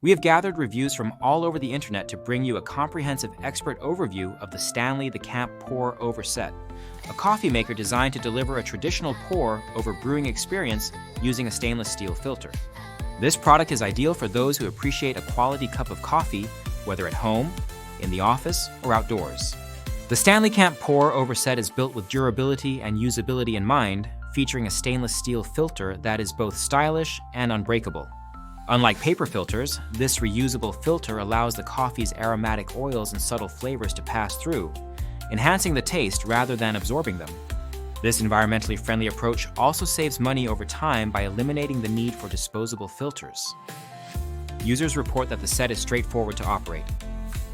We have gathered reviews from all over the internet to bring you a comprehensive expert overview of the STANLEY The Camp Pour Over Set, a coffee maker designed to deliver a traditional pour-over brewing experience using a stainless steel filter. This product is ideal for those who appreciate a quality cup of coffee, whether at home, in the office, or outdoors. The STANLEY Camp Pour Over Set is built with durability and usability in mind, featuring a stainless steel filter that is both stylish and unbreakable. Unlike paper filters, this reusable filter allows the coffee's aromatic oils and subtle flavors to pass through, enhancing the taste rather than absorbing them. This environmentally friendly approach also saves money over time by eliminating the need for disposable filters. Users report that the set is straightforward to operate.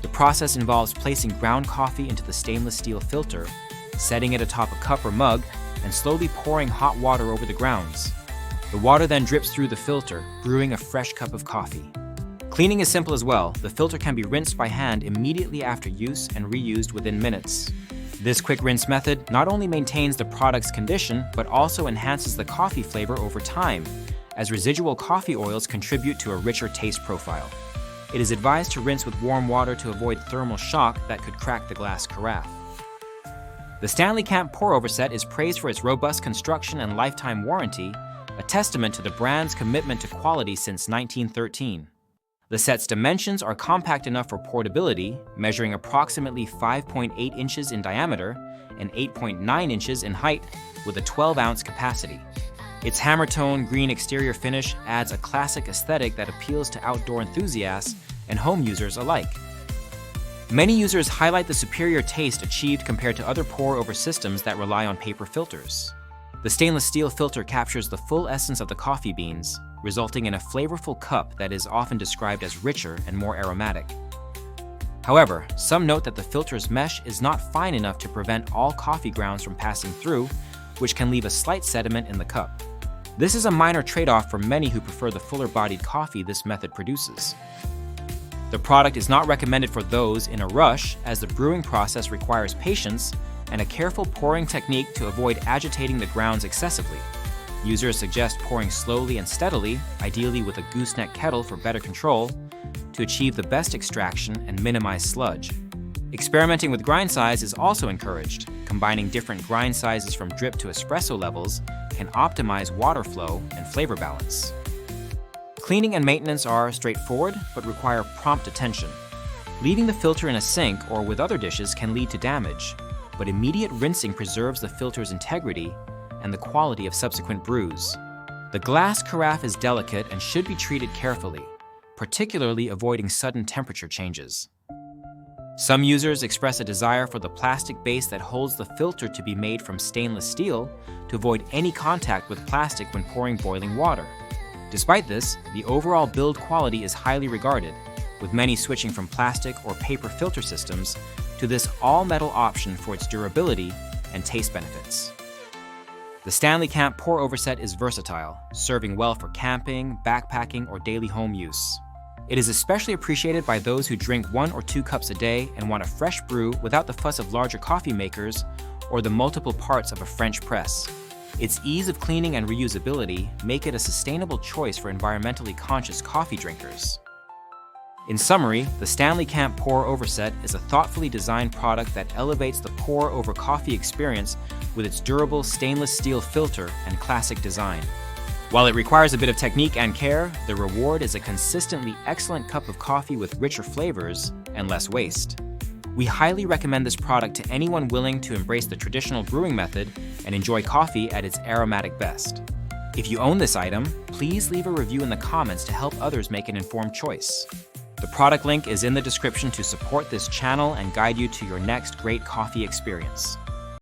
The process involves placing ground coffee into the stainless steel filter, setting it atop a cup or mug, and slowly pouring hot water over the grounds. The water then drips through the filter, brewing a fresh cup of coffee. Cleaning is simple as well. The filter can be rinsed by hand immediately after use and reused within minutes. This quick rinse method not only maintains the product's condition, but also enhances the coffee flavor over time, as residual coffee oils contribute to a richer taste profile. It is advised to rinse with warm water to avoid thermal shock that could crack the glass carafe. The STANLEY Camp Pour Over Set is praised for its robust construction and lifetime warranty, a testament to the brand's commitment to quality since 1913. The set's dimensions are compact enough for portability, measuring approximately 5.8 inches in diameter and 8.9 inches in height, with a 12-ounce capacity. Its hammer-tone green exterior finish adds a classic aesthetic that appeals to outdoor enthusiasts and home users alike. Many users highlight the superior taste achieved compared to other pour-over systems that rely on paper filters. The stainless steel filter captures the full essence of the coffee beans, resulting in a flavorful cup that is often described as richer and more aromatic. However, some note that the filter's mesh is not fine enough to prevent all coffee grounds from passing through, which can leave a slight sediment in the cup. This is a minor trade-off for many who prefer the fuller-bodied coffee this method produces. The product is not recommended for those in a rush, as the brewing process requires patience and a careful pouring technique to avoid agitating the grounds excessively. Users suggest pouring slowly and steadily, ideally with a gooseneck kettle for better control, to achieve the best extraction and minimize sludge. Experimenting with grind size is also encouraged. Combining different grind sizes from drip to espresso levels can optimize water flow and flavor balance. Cleaning and maintenance are straightforward but require prompt attention. Leaving the filter in a sink or with other dishes can lead to damage, but immediate rinsing preserves the filter's integrity and the quality of subsequent brews. The glass carafe is delicate and should be treated carefully, particularly avoiding sudden temperature changes. Some users express a desire for the plastic base that holds the filter to be made from stainless steel to avoid any contact with plastic when pouring boiling water. Despite this, the overall build quality is highly regarded, with many switching from plastic or paper filter systems to this all-metal option for its durability and taste benefits. The STANLEY Camp Pour Over Set is versatile, serving well for camping, backpacking, or daily home use. It is especially appreciated by those who drink 1 or 2 cups a day and want a fresh brew without the fuss of larger coffee makers or the multiple parts of a French press. Its ease of cleaning and reusability make it a sustainable choice for environmentally conscious coffee drinkers. In summary, the STANLEY Camp Pour Over Set is a thoughtfully designed product that elevates the pour-over coffee experience with its durable stainless steel filter and classic design. While it requires a bit of technique and care, the reward is a consistently excellent cup of coffee with richer flavors and less waste. We highly recommend this product to anyone willing to embrace the traditional brewing method and enjoy coffee at its aromatic best. If you own this item, please leave a review in the comments to help others make an informed choice. The product link is in the description to support this channel and guide you to your next great coffee experience.